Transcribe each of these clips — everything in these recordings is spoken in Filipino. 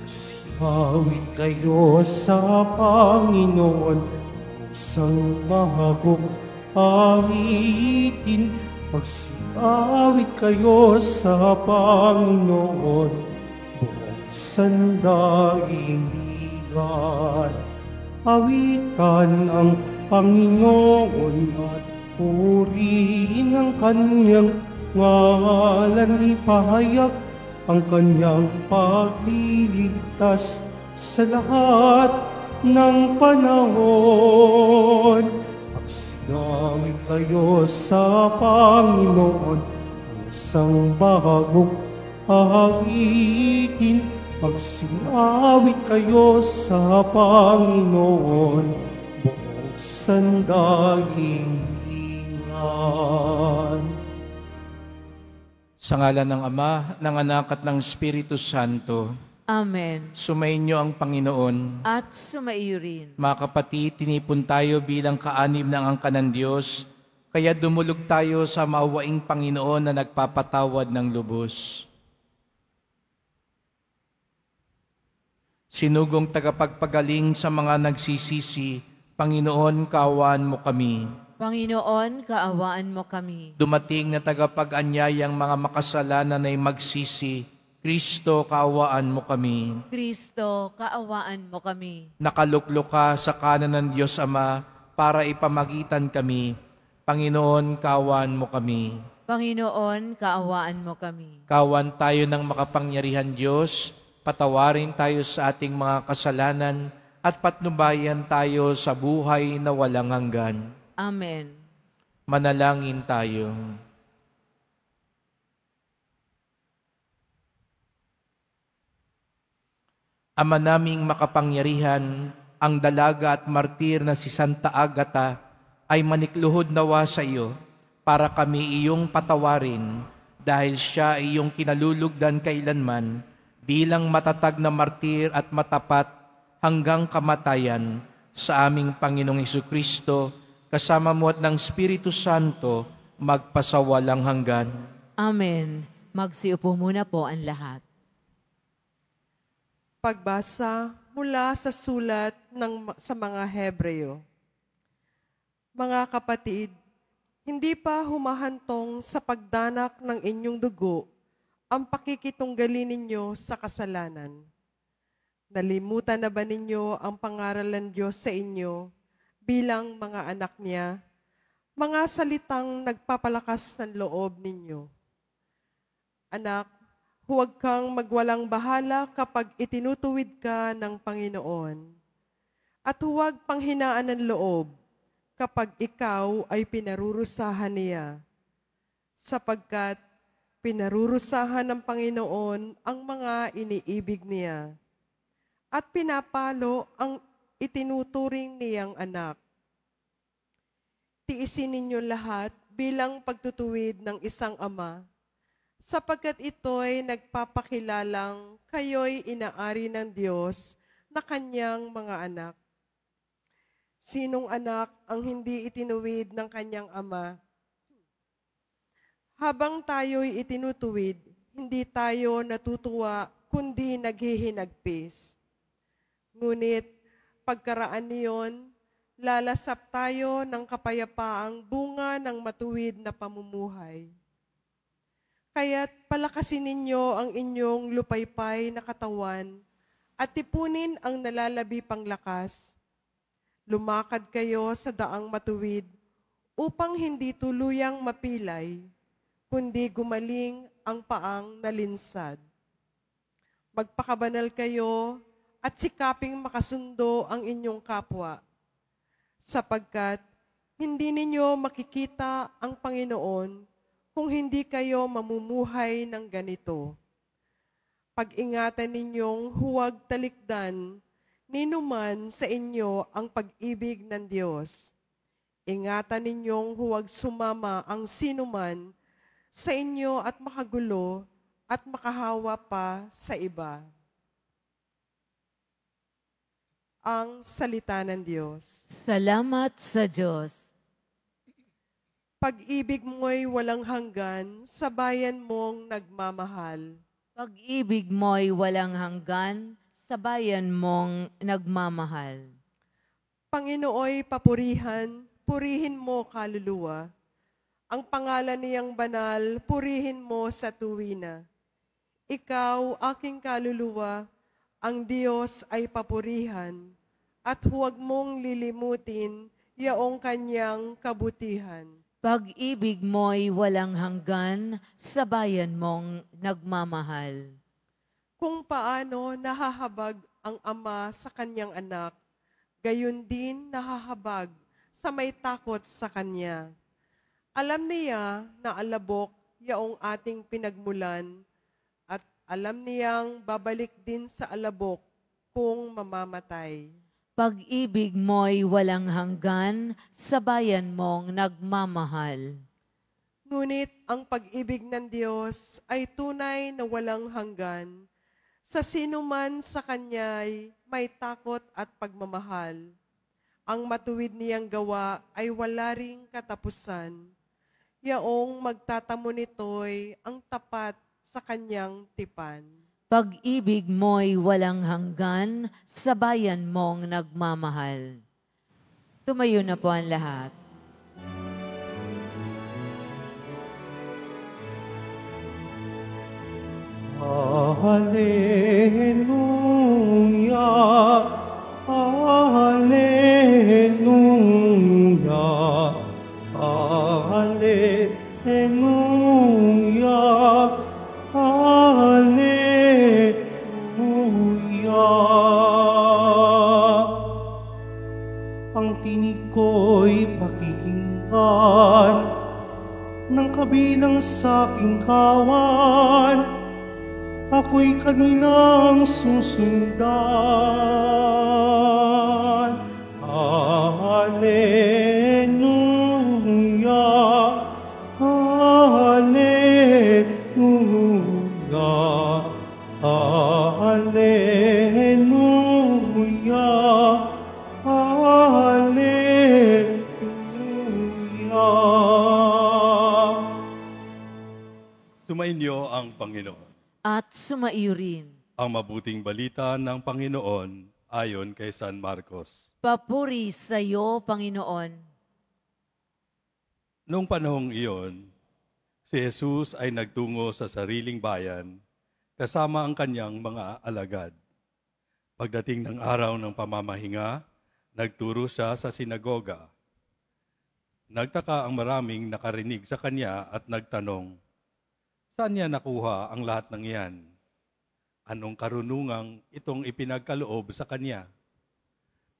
Magsiawit kayo sa Panginoon, isang mahagok awitin. Magsiawit kayo sa Panginoon, buong sandaigdigan. Awitan ang Panginoon at purihin ang kanyang ngalan. Ipahayag ang kanyang pagliligtas sa lahat ng panahon. Magsiawit kayo sa Panginoon, ang isang bahagok awitin. Magsiawit kayo sa Panginoon, buong sandaigdigan. Sa ngalan ng Ama, ng Anak at ng Espiritu Santo. Amen. Sumainyo ang Panginoon. At sumaiyo rin. Mga kapatid, tinipon tayo bilang kaanib ng angka ng Diyos, kaya dumulog tayo sa maawaing Panginoon na nagpapatawad ng lubos. Sinugong tagapagpagaling sa mga nagsisisi, Panginoon, kaawaan mo kami. Panginoon, kaawaan mo kami. Dumating na tagapag-anyayang mga makasalanan ay magsisi, Kristo, kaawaan mo kami. Kristo, kaawaan mo kami. Nakaluklok ka sa kanan ng Diyos Ama para ipamagitan kami. Panginoon, kaawaan mo kami. Panginoon, kaawaan mo kami. Kaawaan tayo ng makapangyarihan Diyos, patawarin tayo sa ating mga kasalanan at patnubayan tayo sa buhay na walang hanggan. Amen. Manalangin tayo. Ama naming makapangyarihan, ang dalaga at martir na si Santa Agata ay manikluhod nawa sa iyo para kami iyong patawarin dahil siya ay iyong kinalulugdan kailanman bilang matatag na martir at matapat hanggang kamatayan sa aming Panginoong Hesukristo, kasama mo at ng Espiritu Santo, magpasawalang hanggan. Amen. Magsiupo muna po ang lahat. Pagbasa mula sa sulat sa mga Hebreo. Mga kapatid, hindi pa humahantong sa pagdanak ng inyong dugo ang pakikitunggali ninyo sa kasalanan. Nalimutan na ba ninyo ang pangaral ng Diyos sa inyo bilang mga anak niya, mga salitang nagpapalakas ng loob ninyo? Anak, huwag kang magwalang bahala kapag itinutuwid ka ng Panginoon. At huwag panghinaan ng loob kapag ikaw ay pinarurusahan niya. Sapagkat pinarurusahan ng Panginoon ang mga iniibig niya. At pinapalo ang itinuturing niyang anak. Tiisin ninyo lahat bilang pagtutuwid ng isang ama, sapagkat ito'y nagpapakilalang kayo'y inaari ng Diyos na kanyang mga anak. Sinong anak ang hindi itinuwid ng kanyang ama? Habang tayo'y itinutuwid, hindi tayo natutuwa kundi naghihinagpis. Ngunit pagkaraan niyon, lalasap tayo ng kapayapaang bunga ng matuwid na pamumuhay. Kaya't palakasin ninyo ang inyong lupaypay na katawan at tipunin ang nalalabi pang lakas. Lumakad kayo sa daang matuwid upang hindi tuluyang mapilay, kundi gumaling ang paang nalinsad. Magpakabanal kayo at sikaping makasundo ang inyong kapwa, sapagkat hindi ninyo makikita ang Panginoon kung hindi kayo mamumuhay ng ganito. Pag-ingatan ninyong huwag talikdan ninuman sa inyo ang pag-ibig ng Diyos. Ingatan ninyong huwag sumama ang sinuman sa inyo at makagulo at makahawa pa sa iba. Ang salita ng Diyos. Salamat sa Diyos. Pag-ibig mo'y walang hanggan sa bayan mong nagmamahal. Pag-ibig mo'y walang hanggan sa bayan mong nagmamahal. Panginooy papurihan, purihin mo kaluluwa. Ang pangalan niyang banal, purihin mo sa tuwina. Ikaw, aking kaluluwa, ang Diyos ay papurihan, at huwag mong lilimutin yaong kanyang kabutihan. Pag-ibig mo'y walang hanggan sa bayan mong nagmamahal. Kung paano nahahabag ang ama sa kanyang anak, gayon din nahahabag sa may takot sa kanya. Alam niya na alabok yaong ating pinagmulan, at alam niyang babalik din sa alabok kung mamamatay. Pag-ibig mo'y walang hanggan sa bayan mong nagmamahal. Ngunit ang pag-ibig ng Diyos ay tunay na walang hanggan. Sa sino man sa Kanya'y may takot at pagmamahal. Ang matuwid niyang gawa ay wala ring katapusan. Yaong magtatamo nito'y ang tapat sa Kanyang tipan. Pag-ibig mo'y walang hanggan sa bayan mong nagmamahal. Tumayo na po ang lahat. Hallelujah, Hallelujah, Hallelujah, Hallelujah. Ang tinig ko'y pakikinggan ng kabilang sa aking kawan. Ako'y kanilang susundan. Hallelujah, Hallelujah, Hallelujah, Hallelujah. Sumainyo ang Panginoon. At sumaiyo rin. Ang mabuting balita ng Panginoon ayon kay San Marcos. Papuri sa iyo, Panginoon. Noong panahong iyon, si Jesus ay nagtungo sa sariling bayan kasama ang kanyang mga alagad. Pagdating ng araw ng pamamahinga, nagturo siya sa sinagoga. Nagtaka ang maraming nakarinig sa kanya at nagtanong, saan niya nakuha ang lahat ng iyan? Anong karunungang itong ipinagkaloob sa kanya?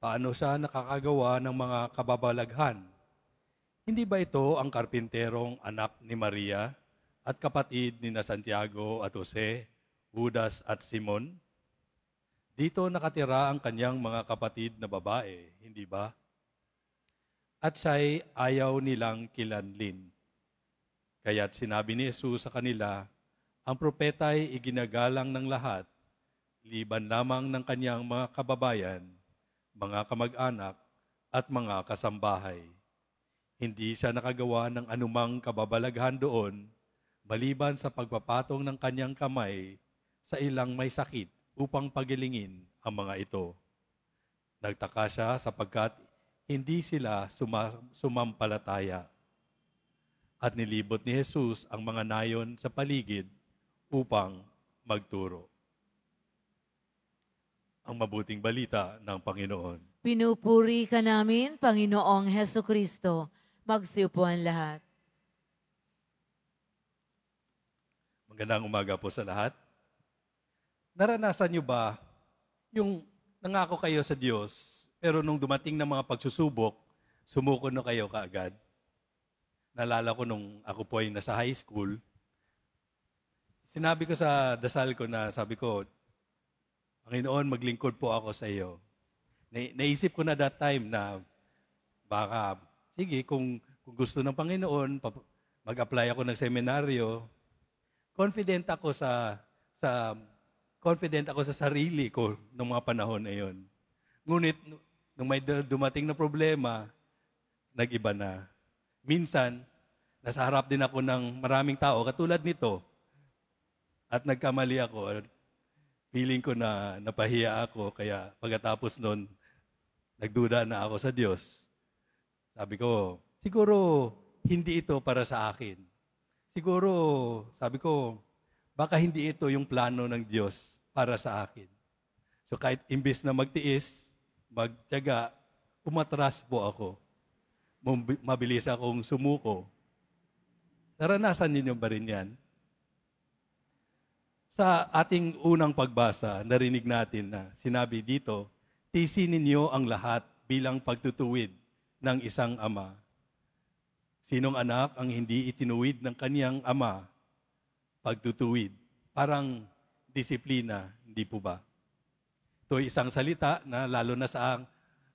Paano siya nakakagawa ng mga kababalaghan? Hindi ba ito ang karpinterong anak ni Maria at kapatid ni Santiago at Jose, Judas at Simon? Dito nakatira ang kanyang mga kapatid na babae, hindi ba? At siya'y ayaw nilang kilanlin. Kaya't sinabi ni Jesus sa kanila, ang propeta ay iginagalang ng lahat, liban lamang ng kanyang mga kababayan, mga kamag-anak at mga kasambahay. Hindi siya nakagawa ng anumang kababalaghan doon, maliban sa pagpapatong ng kanyang kamay sa ilang may sakit upang pagilingin ang mga ito. Nagtaka siya sapagkat hindi sila sumampalataya. At nilibot ni Jesus ang mga nayon sa paligid upang magturo. Ang mabuting balita ng Panginoon. Pinupuri ka namin, Panginoong Heso Kristo. Magsiupo ang lahat. Magandang umaga po sa lahat. Naranasan niyo ba yung nangako kayo sa Diyos, pero nung dumating ng mga pagsusubok, sumuko na kayo kaagad? Naalala ko nung ako po ay nasa high school, sinabi ko sa dasal ko na sabi ko, Panginoon, maglingkod po ako sa iyo. Naisip ko na that time na baka, sige, kung gusto ng Panginoon, mag-apply ako ng seminaryo. Confident ako sa sarili ko ng mga panahon na yon. Ngunit, nung may dumating na problema, nag-iba na. Minsan, nasa harap din ako ng maraming tao, katulad nito, at nagkamali ako. feeling ko na napahiya ako, kaya pagkatapos nun, nagduda na ako sa Diyos. Sabi ko, siguro hindi ito para sa akin. Siguro, sabi ko, baka hindi ito yung plano ng Diyos para sa akin. So kahit imbis na magtiis, magtiyaga, umatras po ako. Mabilis akong sumuko. Naranasan ninyo ba rin yan? Sa ating unang pagbasa, narinig natin na sinabi dito, tiisin ninyo ang lahat bilang pagtutuwid ng isang ama. Sinong anak ang hindi itinuwid ng kaniyang ama? Pagtutuwid. Parang disiplina, hindi po ba? Ito isang salita na lalo na sa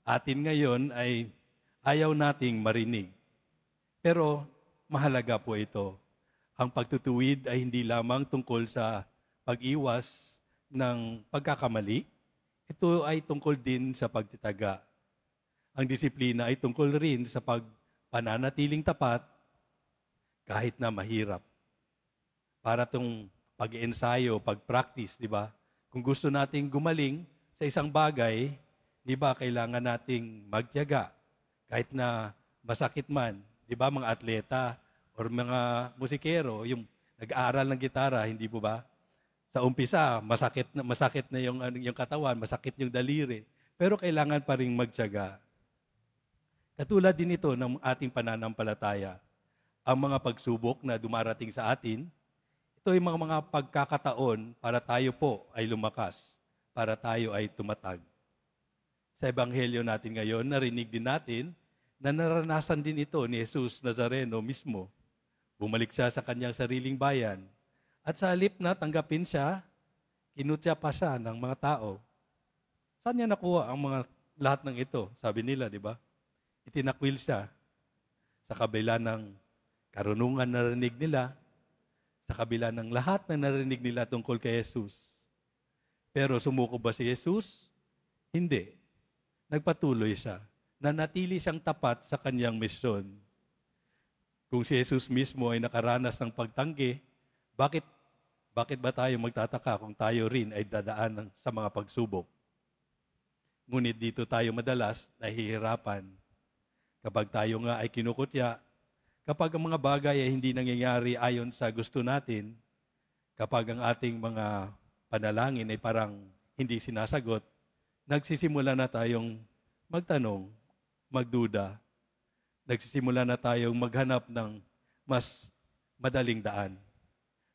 atin ngayon ay ayaw nating marinig. Pero mahalaga po ito. Ang pagtutuwid ay hindi lamang tungkol sa pag-iwas ng pagkakamali. Ito ay tungkol din sa pagtitaga. Ang disiplina ay tungkol rin sa pananatiling tapat kahit na mahirap. Para itong pag-ensayo, pag-practice, di ba? Kung gusto nating gumaling sa isang bagay, di ba, kailangan nating magtiyaga. Kahit na masakit man, di ba, mga atleta or mga musikero, yung nag-aaral ng gitara, hindi po ba? Sa umpisa, masakit na yung katawan, masakit yung daliri. Pero kailangan pa rin magtiyaga. Katulad din ito ng ating pananampalataya. Ang mga pagsubok na dumarating sa atin, ito ay mga pagkakataon para tayo po ay lumakas, para tayo ay tumatag. Sa Ebanghelyo natin ngayon, narinig din natin na naranasan din ito ni Jesus Nazareno mismo. Bumalik siya sa kanyang sariling bayan. At sa halip na tanggapin siya, kinutya pa siya ng mga tao. Saan niya nakuha ang lahat ng ito? Sabi nila, di ba? Itinakwil siya sa kabila ng karunungan na narinig nila, sa kabila ng lahat na narinig nila tungkol kay Jesus. Pero sumuko ba si Jesus? Hindi. Nagpatuloy siya. Nanatili siyang tapat sa kanyang misyon. Kung si Jesus mismo ay nakaranas ng pagtanggi, bakit ba tayo magtataka kung tayo rin ay dadaan sa mga pagsubok? Ngunit dito tayo madalas nahihirapan. Kapag tayo nga ay kinukutya, kapag ang mga bagay ay hindi nangyayari ayon sa gusto natin, kapag ang ating mga panalangin ay parang hindi sinasagot, nagsisimula na tayong magtanong, magduda. Nagsisimula na tayong maghanap ng mas madaling daan.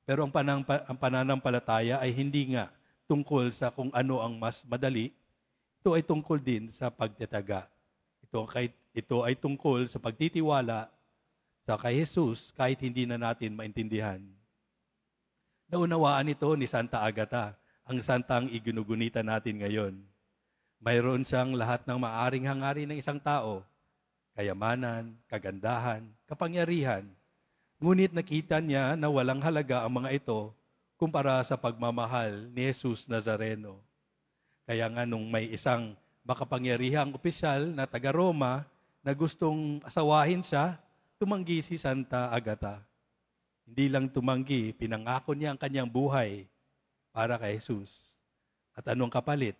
Pero ang pananampalataya ay hindi nga tungkol sa kung ano ang mas madali. Ito ay tungkol din sa pagtataga. Ito ay tungkol sa pagtitiwala sa kay Jesus kahit hindi na natin maintindihan. Naunawaan ito ni Santa Agata, ang santang iginugunita natin ngayon. Mayroon siyang lahat ng maaring hangarin ng isang tao, kayamanan, kagandahan, kapangyarihan. Ngunit nakita niya na walang halaga ang mga ito kumpara sa pagmamahal ni Jesus Nazareno. Kaya nga nung may isang makapangyarihang opisyal na taga-Roma na gustong asawahin siya, tumanggi si Santa Agata. Hindi lang tumanggi, pinangako niya ang kanyang buhay para kay Jesus. At anong kapalit?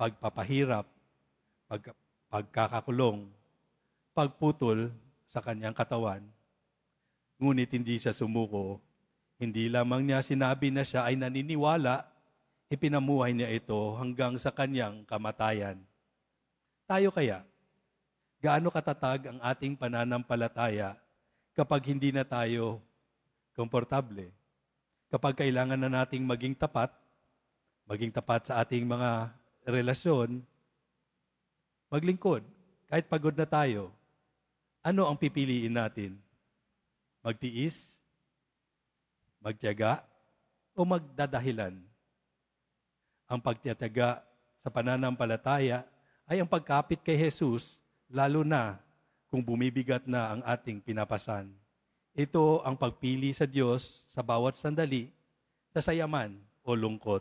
Pagpapahirap, pagkakakulong, pagputol sa kanyang katawan. Ngunit hindi siya sumuko. Hindi lamang niya sinabi na siya ay naniniwala, ipinamuhay niya ito hanggang sa kanyang kamatayan. Tayo kaya, gaano katatag ang ating pananampalataya kapag hindi na tayo komportable? Kapag kailangan na nating maging tapat sa ating mga relasyon, maglingkod, kahit pagod na tayo, ano ang pipiliin natin? Magtiis, magtiyaga, o magdadahilan? Ang pagtitiyaga sa pananampalataya ay ang pagkapit kay Jesus, lalo na kung bumibigat na ang ating pinapasan. Ito ang pagpili sa Diyos sa bawat sandali, sa sayaman o lungkot.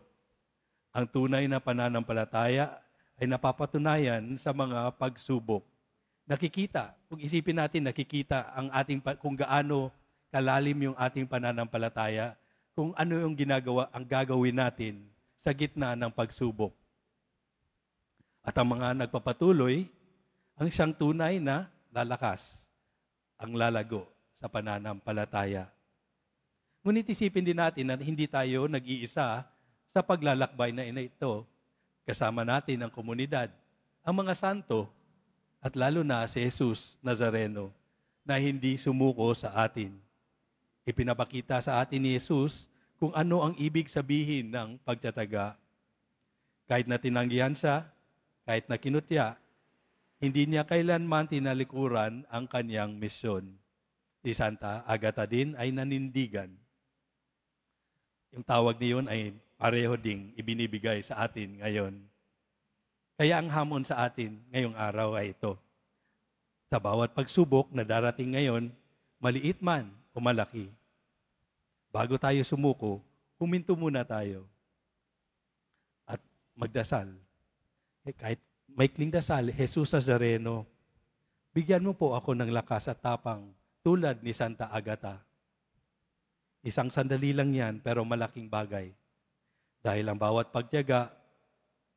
Ang tunay na pananampalataya ay napapatunayan sa mga pagsubok. Nakikita, kung isipin natin, nakikita kung gaano kalalim yung ating pananampalataya, kung ano yung ang gagawin natin sa gitna ng pagsubok. At ang mga nagpapatuloy, ang siyang tunay na lalakas, ang lalago sa pananampalataya. Ngunit isipin din natin na hindi tayo nag-iisa sa paglalakbay na ito. Kasama natin ang komunidad, ang mga santo, at lalo na si Jesus Nazareno na hindi sumuko sa atin. Ipinapakita sa atin ni Jesus kung ano ang ibig sabihin ng pagtataga. Kahit na tinanggihan siya, kahit na kinutya, hindi niya kailanman tinalikuran ang kanyang misyon. Si Santa Agata din ay nanindigan. Yung tawag niyon ay pareho ding ibinibigay sa atin ngayon. Kaya ang hamon sa atin ngayong araw ay ito. Sa bawat pagsubok na darating ngayon, maliit man o malaki, bago tayo sumuko, huminto muna tayo at magdasal. Kahit maikling dasal, Jesus Nazareno, bigyan mo po ako ng lakas at tapang tulad ni Santa Agata. Isang sandali lang yan, pero malaking bagay. Dahil ang bawat pagtiyaga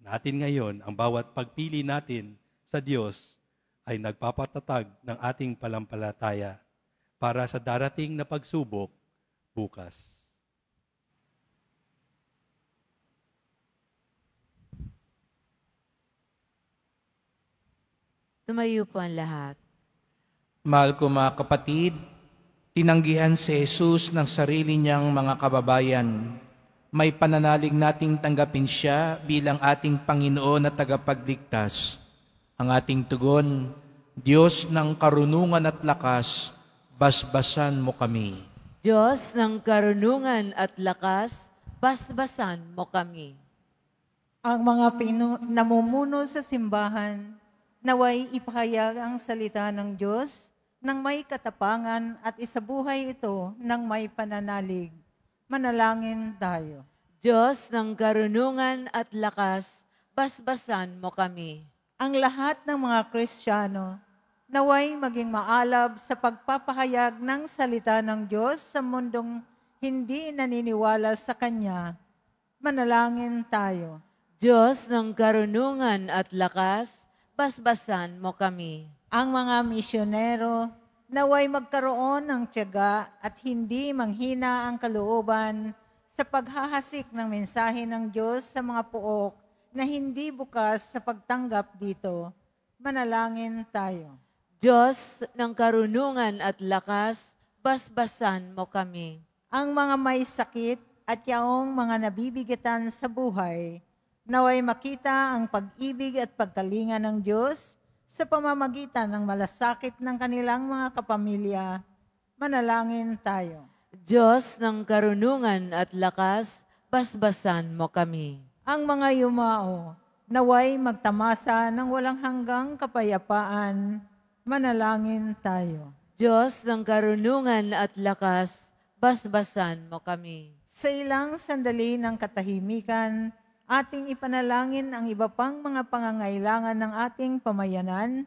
natin ngayon, ang bawat pagpili natin sa Diyos ay nagpapatatag ng ating palampalataya para sa darating na pagsubok bukas. Tumayo po ang lahat. Mahal ko mga kapatid, tinanggihan si Jesus ng sarili niyang mga kababayan. May pananalig nating tanggapin siya bilang ating Panginoon at tagapagligtas. Ang ating tugon, Diyos ng karunungan at lakas, basbasan mo kami. Diyos ng karunungan at lakas, basbasan mo kami. Ang mga namumuno sa simbahan, naway ipahayag ang salita ng Diyos nang may katapangan at isabuhay ito ng may pananalig. Manalangin tayo. Diyos ng karunungan at lakas, basbasan mo kami. Ang lahat ng mga Kristiyano, naway maging maalab sa pagpapahayag ng salita ng Diyos sa mundong hindi naniniwala sa Kanya. Manalangin tayo. Diyos ng karunungan at lakas, basbasan mo kami. Ang mga misyonero, naway magkaroon ng tiyaga at hindi manghina ang kalooban sa paghahasik ng mensahe ng Diyos sa mga puok na hindi bukas sa pagtanggap dito. Manalangin tayo. Diyos ng karunungan at lakas, basbasan mo kami. Ang mga may sakit at yaong mga nabibigatan sa buhay, naway makita ang pag-ibig at pagkalinga ng Diyos sa pamamagitan ng malasakit ng kanilang mga kapamilya. Manalangin tayo. Diyos ng karunungan at lakas, basbasan mo kami. Ang mga yumao, naway magtamasa ng walang hanggang kapayapaan. Manalangin tayo. Diyos ng karunungan at lakas, basbasan mo kami. Sa ilang sandali ng katahimikan, ating ipanalangin ang iba pang mga pangangailangan ng ating pamayanan,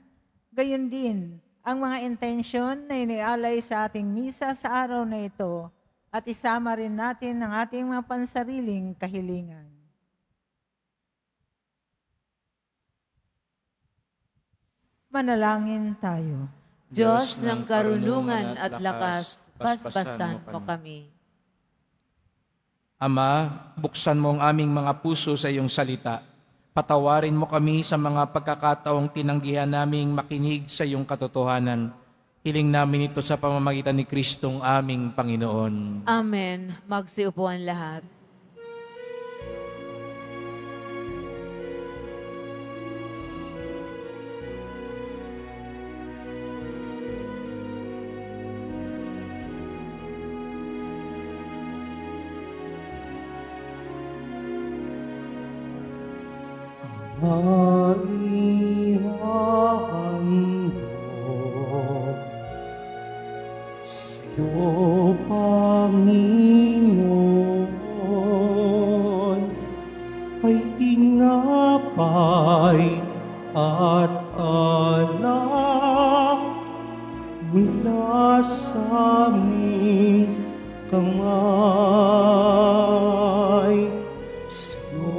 gayon din ang mga intensyon na inialay sa ating misa sa araw na ito at isama rin natin ang ating mga pansariling kahilingan. Manalangin tayo. Diyos ng karunungan at lakas, basbasan mo kami. Ama, buksan mo ang aming mga puso sa iyong salita. Patawarin mo kami sa mga pagkakataong tinanggihan naming makinig sa iyong katotohanan. Hiling namin ito sa pamamagitan ni Kristong aming Panginoon. Amen. Magsiupo ang lahat. Maihahandog sa'yo, Panginoon, ay tinapay at alak mula sa aming kamay. Sa'yo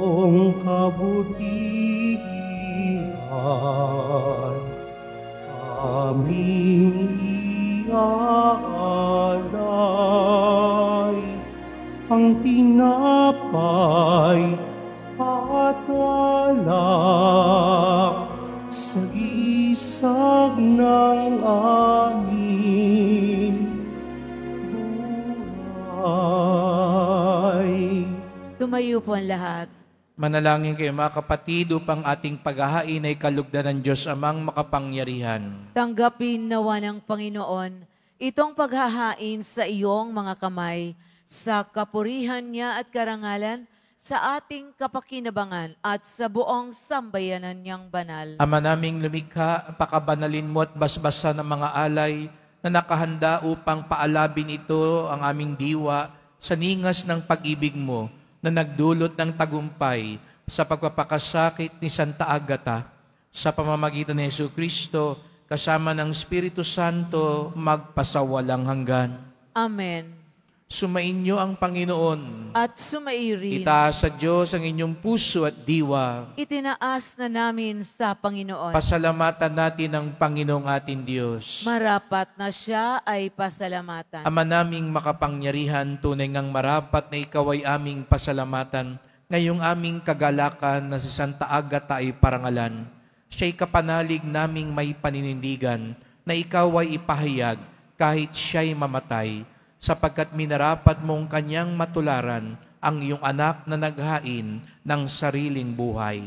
ang tinapay at alak sa isag ng aming buhay. Tumayo po ang lahat. Manalangin kayo mga kapatid upang ating paghahain ay kalugdan ng Diyos amang makapangyarihan. Tanggapin nawa ng Panginoon itong paghahain sa iyong mga kamay, sa kapurihan niya at karangalan, sa ating kapakinabangan at sa buong sambayanan niyang banal. Ama naming lumikha, pakabanalin mo at basbasan ng mga alay na nakahanda upang paalabin ito ang aming diwa sa ningas ng pag-ibig mo na nagdulot ng tagumpay sa pagpapakasakit ni Santa Agata. Sa pamamagitan ni Jesucristo, kasama ng Espiritu Santo, magpasawalang hanggan. Amen. Sumainyo ang Panginoon. At sumairin. Itaas sa Diyos ang inyong puso at diwa. Itinaas na namin sa Panginoon. Pasalamatan natin ang Panginoong ating Diyos. Marapat na siya ay pasalamatan. Ama naming makapangyarihan, tunay ngang marapat na ikaw ay aming pasalamatan. Ngayong aming kagalakan na si Santa Agata ay parangalan. Siya'y kapanalig naming may paninindigan na ikaw ay ipahayag kahit siya'y mamatay, sapagkat minarapat mong kanyang matularan ang iyong anak na naghain ng sariling buhay.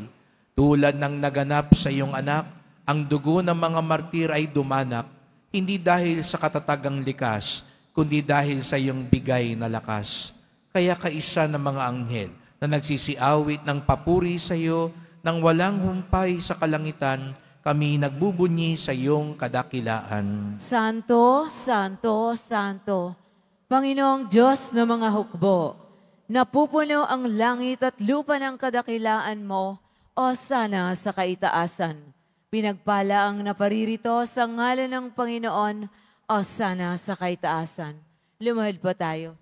Tulad ng naganap sa iyong anak, ang dugo ng mga martir ay dumanak, hindi dahil sa katatagang likas, kundi dahil sa iyong bigay na lakas. Kaya kaisa ng mga anghel na nagsisiawit ng papuri sa iyo, nang walang humpay sa kalangitan, kami nagbubunyi sa iyong kadakilaan. Santo, Santo, Santo, Panginoong Diyos ng mga hukbo, napupuno ang langit at lupa ng kadakilaan mo, o sana sa kaitaasan. Pinagpala ang naparirito sa ngalan ng Panginoon, o sana sa kaitaasan. Lumahad po tayo.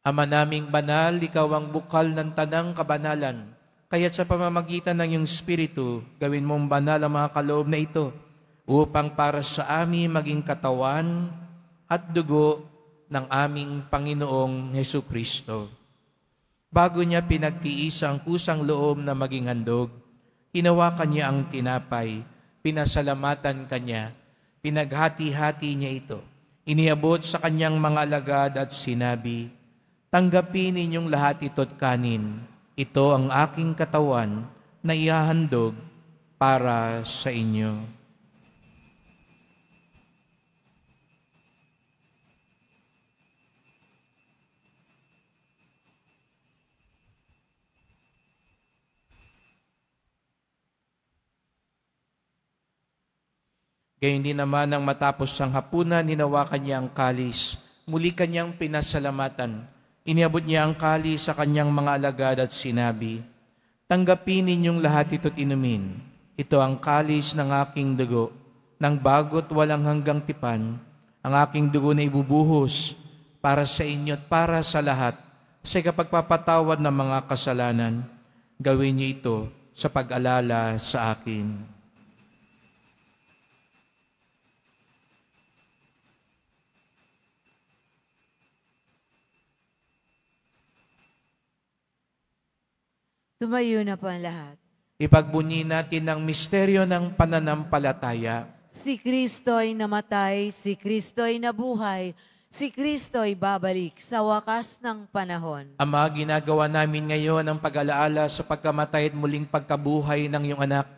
Ama naming banal, ikaw ang bukal ng tanang kabanalan. Kaya't sa pamamagitan ng iyong Espiritu, gawin mong banal ang mga kaloob na ito, upang para sa amin maging katawan at dugo ng aming Panginoong Hesukristo. Bago niya pinagtiis ang kusang loob na maging handog, hinawakan niya ang tinapay, pinasalamatan kanya, pinaghati-hati niya ito, iniabot sa kanyang mga alagad at sinabi, "Tanggapin ninyong lahat ito't kanin, ito ang aking katawan na ihahandog para sa inyo." Gayon din naman nang matapos ang hapunan, hinawakan niya ang kalis. Muli kanyang pinasalamatan. Iniabot niya ang kalis sa kanyang mga alagad at sinabi, "Tanggapin ninyong lahat ito't inumin. Ito ang kalis ng aking dugo, ng bago't walang hanggang tipan, ang aking dugo na ibubuhos para sa inyo at para sa lahat, sa kapagpapatawad ng mga kasalanan. Gawin niyo ito sa pag-alala sa akin." Tumayo na po ang lahat. Ipagbunyi natin ang misteryo ng pananampalataya. Si Kristo'y namatay, si Kristo'y nabuhay, si Kristo'y babalik sa wakas ng panahon. Ama, ginagawa namin ngayon ang pag-alaala sa pagkamatay at muling pagkabuhay ng iyong anak.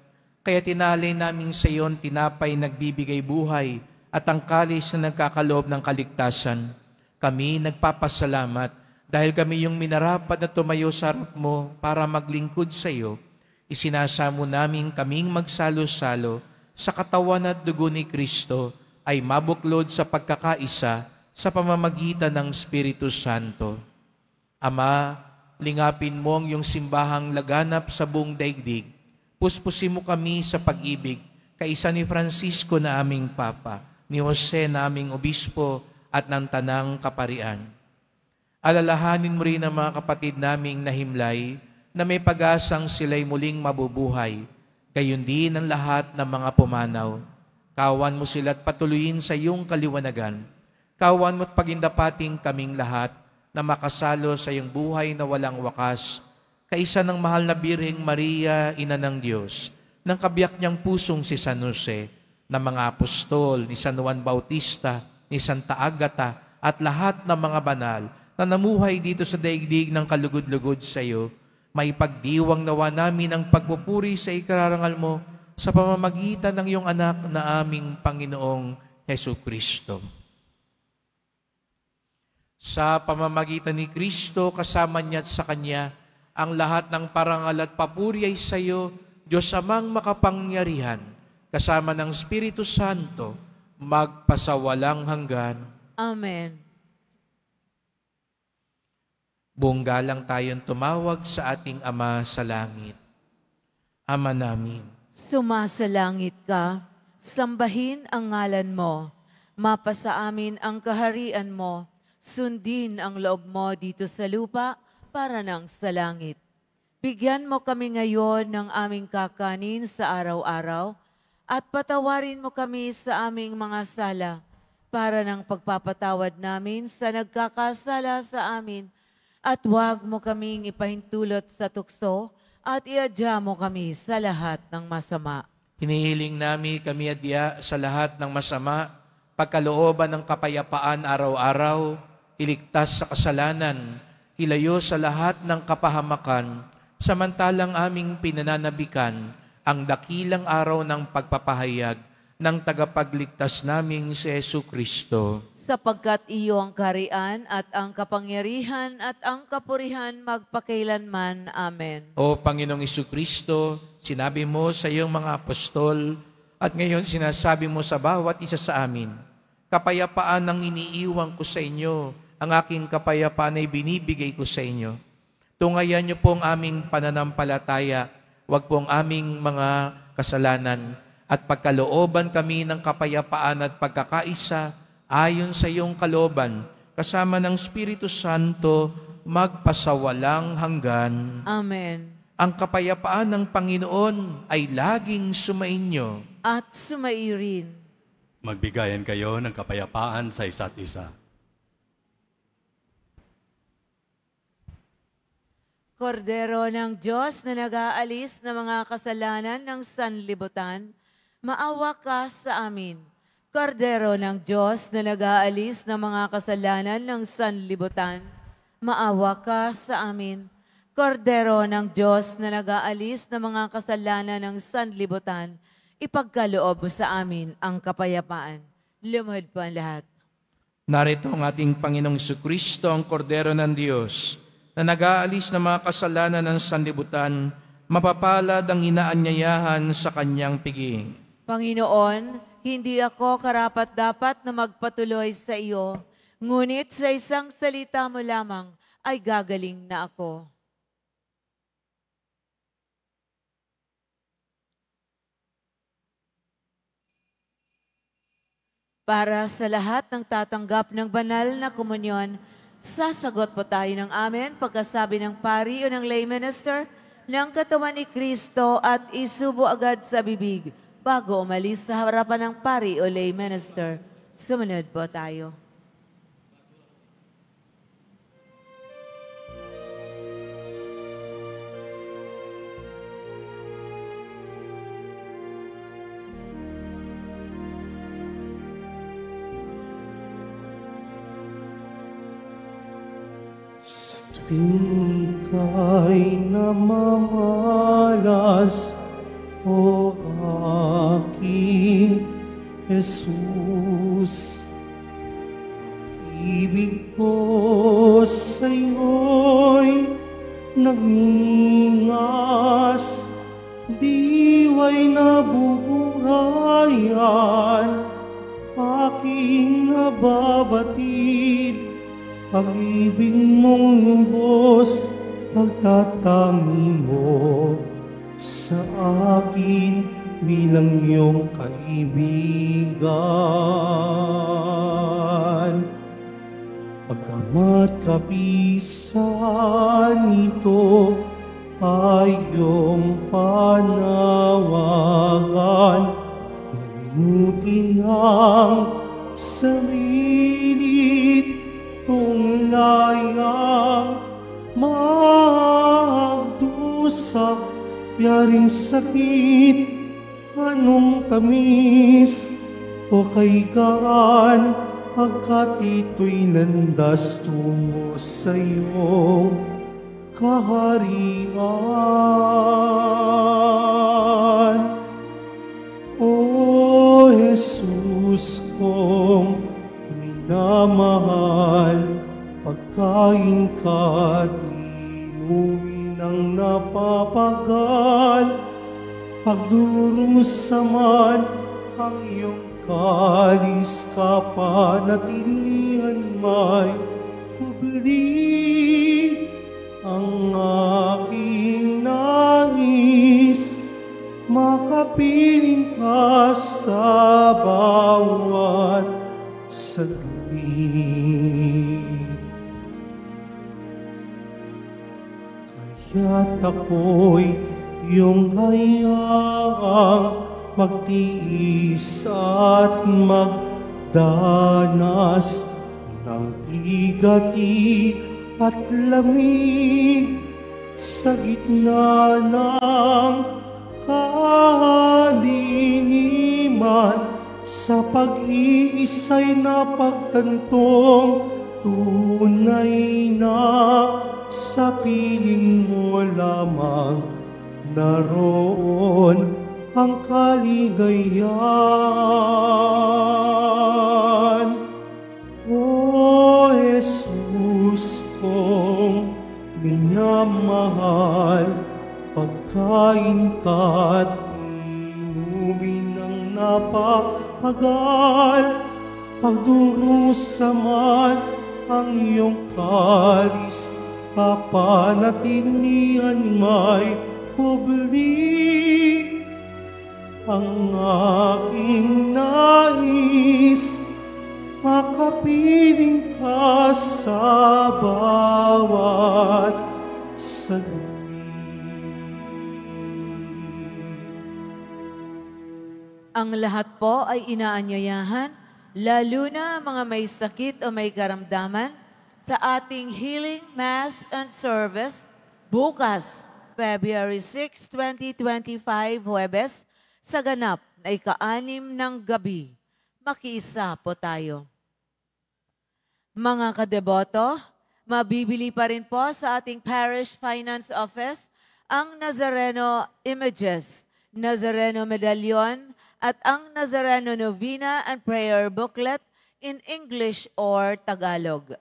Kaya tinalay namin sa iyon tinapay nagbibigay buhay at ang kalis na nagkakaloob ng kaligtasan. Kami nagpapasalamat dahil kami yung minarapat na tumayo sa harap mo para maglingkod sa iyo. Isinasamo namin kaming magsalo-salo sa katawan at dugo ni Kristo ay mabuklod sa pagkakaisa sa pamamagitan ng Espiritu Santo. Ama, lingapin mo ang iyong simbahang laganap sa buong daigdig. Puspusin mo kami sa pag-ibig, kaisa ni Francisco na aming Papa, ni Jose na aming Obispo at ng Tanang Kaparian. Alalahanin mo rin ang mga kapatid naming nahimlay na may pag-asang sila'y muling mabubuhay, gayon din ang lahat ng mga pumanaw. Kawan mo sila at patuloyin sa iyong kaliwanagan. Kawan mo at pagindapating kaming lahat na makasalo sa iyong buhay na walang wakas, kaisa ng mahal na Birheng Maria, Ina ng Diyos, ng kabiyak niyang pusong si San Jose, ng mga apostol, ni San Juan Bautista, ni Santa Agata, at lahat ng mga banal na namuhay dito sa daigdig ng kalugod-lugod sa iyo, may pagdiwang nawa namin ang pagpupuri sa ikararangal mo sa pamamagitan ng iyong anak na aming Panginoong Hesu Kristo. Sa pamamagitan ni Kristo, kasama niya at sa Kanya, ang lahat ng parangal at papuri ay sa iyo, Diyos Amang makapangyarihan, kasama ng Espiritu Santo, magpasawalang hanggan. Amen. Buong galang tayong tumawag sa ating Ama sa langit. Ama namin, Sumasalangit ka, sambahin ang ngalan mo, mapasa amin ang kaharian mo, sundin ang loob mo dito sa lupa para nang sa langit. Bigyan mo kami ngayon ng aming kakanin sa araw-araw at patawarin mo kami sa aming mga sala para ng pagpapatawad namin sa nagkakasala sa amin at huwag mo kaming ipahintulot sa tukso at iadya mo kami sa lahat ng masama. hinihiling namin kami adya sa lahat ng masama, pagkalooban ng kapayapaan araw-araw, iligtas sa kasalanan, ilayo sa lahat ng kapahamakan, samantalang aming pinananabikan ang dakilang araw ng pagpapahayag ng tagapagligtas naming si Jesu Kristo. Sapagkat iyo ang kaharian at ang kapangyarihan at ang kapurihan magpakailanman. Amen. O Panginoong Jesucristo, sinabi mo sa iyong mga apostol at ngayon sinasabi mo sa bawat isa sa amin, kapayapaan ang iniiwan ko sa inyo, ang aking kapayapaan ay binibigay ko sa inyo. Tungayan niyo po ang aming pananampalataya, wag po ang aming mga kasalanan, at pagkalooban kami ng kapayapaan at pagkakaisa, ayon sa iyong kalooban, kasama ng Espiritu Santo, magpasawalang hanggan. Amen. Ang kapayapaan ng Panginoon ay laging sumainyo. At sumairin. Magbigayan kayo ng kapayapaan sa isa't isa. Kordero ng Diyos na nag-aalis ng mga kasalanan ng sanlibutan, maawa ka sa amin. Kordero ng Diyos na nag-aalis ng mga kasalanan ng sanlibutan, maawa ka sa amin. Kordero ng Diyos na nag-aalis ng mga kasalanan ng sanlibutan, ipagkaloob mo sa amin ang kapayapaan. Lumuhod po ang lahat. Narito ang ating Panginoong Jesucristo, ang Kordero ng Diyos, na nag-aalis ng mga kasalanan ng sanlibutan, mapapalad ang inaanyayahan sa kanyang piging. Panginoon, hindi ako karapat-dapat na magpatuloy sa iyo, ngunit sa isang salita mo lamang ay gagaling na ako. Para sa lahat ng tatanggap ng banal na komunyon, sasagot po tayo ng amen pagkasabi ng pari o ng lay minister ng katawan ni Kristo at isubo agad sa bibig bago umalis sa harapan ng pari o lay minister. Sumunod po tayo. Sa tuwing ika'y namamalas, O aking Jesus, ibig ko sa'yo'y nangingas, diwa'y nabubuhayan, aking nababatid, pag-ibig mong lubos, pagtatangi mo sa akin bilang iyong kaibigan. Pagkamat kapisan nito ay iyong panawagan, malimutin ang sarili, tunlayan sa yaring sakit, anong tamis o kay gaan, pagkat ito'y landas tungo sa iyong kaharian. O Jesus kong minamahal, pagkain ka't inumin ang napapagal, pagdurusaman ang iyong kalis, kapanatilihan may kubli. Ang aking nais, makapiling ka sa bawat saglit. Kaya't ako'y iyong hayaang magtiis at magdanas ng bigati at lamig sa gitna ng kadiliman, sa pag-iisa'y napagtantong tunay na sa piling mo lamang naroon ang kaligayahan. O Jesus kong minamahal, pagkain ka't inumin ng napapagal, pagdurusaman ang iyong kalis, kapanatilihan may kubli. Ang aking nais, makapiling ka sa bawat saglit. Ang lahat po ay inaanyayahan, lalo na mga may sakit o may karamdaman, sa ating Healing Mass and Service bukas, February 6, 2025, Huwebes, sa ganap na ika-6 ng gabi. Makiisa po tayo. Mga kadeboto, mabibili pa rin po sa ating Parish Finance Office ang Nazareno Images, Nazareno Medallion, at ang Nazareno Novena and Prayer Booklet in English or Tagalog.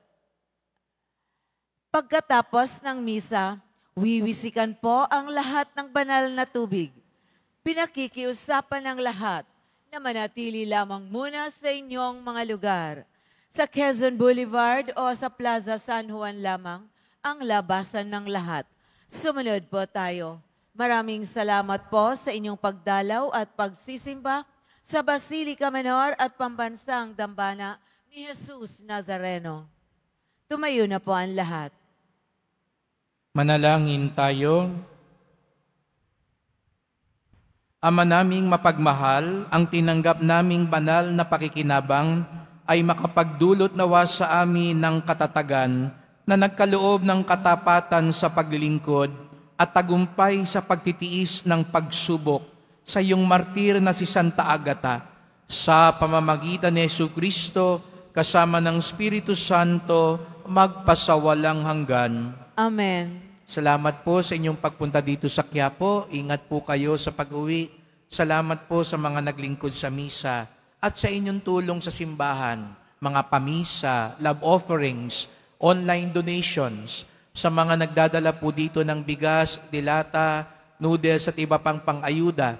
Pagkatapos ng misa, wiwisikan po ang lahat ng banal na tubig. Pinakikiusapan ng lahat na manatili lamang muna sa inyong mga lugar. Sa Quezon Boulevard o sa Plaza San Juan lamang ang labasan ng lahat. Sumunod po tayo. Maraming salamat po sa inyong pagdalaw at pagsisimba sa Basilica Menor at Pambansang Dambana ni Jesus Nazareno. Tumayo na po ang lahat. Manalangin tayo. Ama naming mapagmahal, ang tinanggap naming banal na pakikinabang ay makapagdulot nawa sa amin ng katatagan na nagkaloob ng katapatan sa paglilingkod at tagumpay sa pagtitiis ng pagsubok sa iyong martir na si Santa Agata, sa pamamagitan ni Jesucristo kasama ng Espiritu Santo magpasawalang hanggan. Amen. Salamat po sa inyong pagpunta dito sa Quiapo. Ingat po kayo sa pag-uwi. Salamat po sa mga naglingkod sa misa at sa inyong tulong sa simbahan, mga pamisa, love offerings, online donations, sa mga nagdadala po dito ng bigas, dilata, noodles at iba pang pang-ayuda.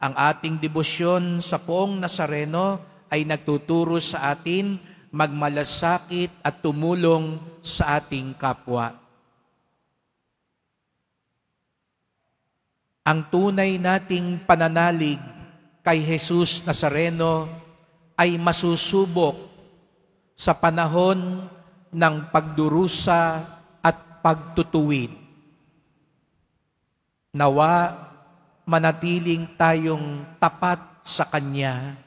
Ang ating debosyon sa Poong Nazareno ay nagtuturo sa atin magmalasakit at tumulong sa ating kapwa. Ang tunay nating pananalig kay Jesus Nazareno ay masusubok sa panahon ng pagdurusa at pagtutuwid. Nawa manatiling tayong tapat sa Kanya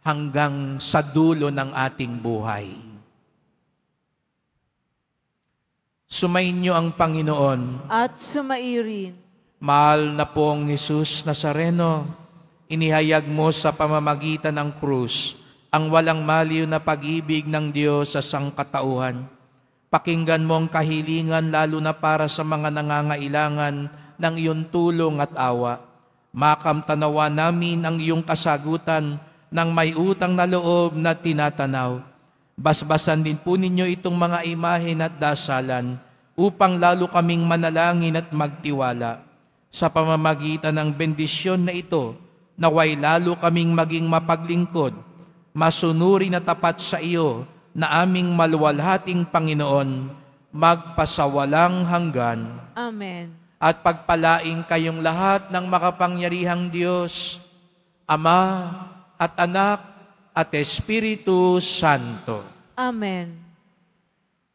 hanggang sa dulo ng ating buhay. Sumainyo ang Panginoon. At sumairin. Mahal na pong Jesus Nazareno, inihayag mo sa pamamagitan ng krus ang walang maliw na pag-ibig ng Diyos sa sangkatauhan. Pakinggan mo ang kahilingan lalo na para sa mga nangangailangan ng iyong tulong at awa. Makamtanawa namin ang iyong kasagutan ng may utang na loob na tinatanaw. Basbasan din po ninyo itong mga imahen at dasalan upang lalo kaming manalangin at magtiwala. Sa pamamagitan ng bendisyon na ito, naway lalo kaming maging mapaglingkod, masunuri na tapat sa iyo na aming maluwalhating Panginoon, magpasawalang hanggan. Amen. At pagpalaing kayong lahat ng makapangyarihang Diyos, Ama at Anak at Espiritu Santo. Amen.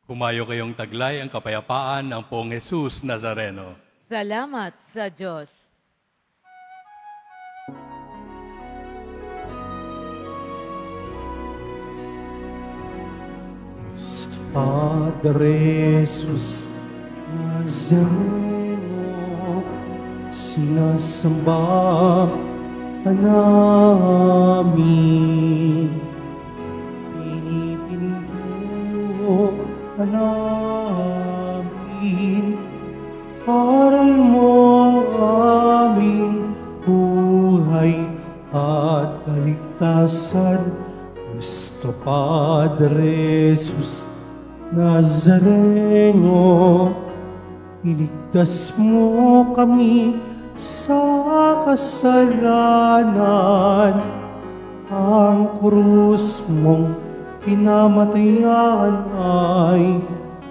Humayo kayong taglay ang kapayapaan ng Poong Jesus Nazareno. Salamat sa Diyos. Padre Jesus Nazareno, sinasamba ka namin. Pinipinto ka namin. Aral mo ang aming buhay at kaligtasan. Nuestro Padre Jesus Nazareno, iligtas mo kami sa kasalanan. Ang krus mong pinamatayan ay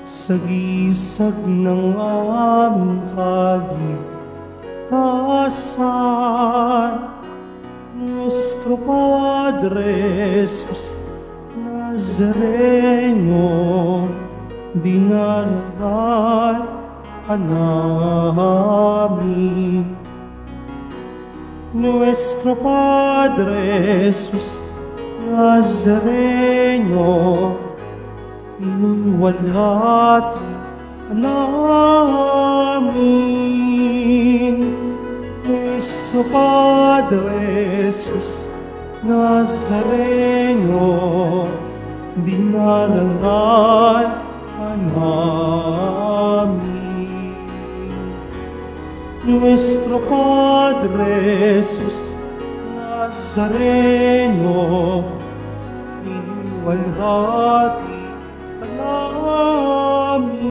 sagisag ng aming kaligtasan. Nuestro Padre Jesus Nazareno, dinalaman ka namin. Nuestro Padre Jesus Nazareno, inuwalhati ka namin. Nuestro Padre Jesus Nazareno, dinarangan ka namin. Nuestro Padre Jesus Nazareno, inuwalhati ka namin.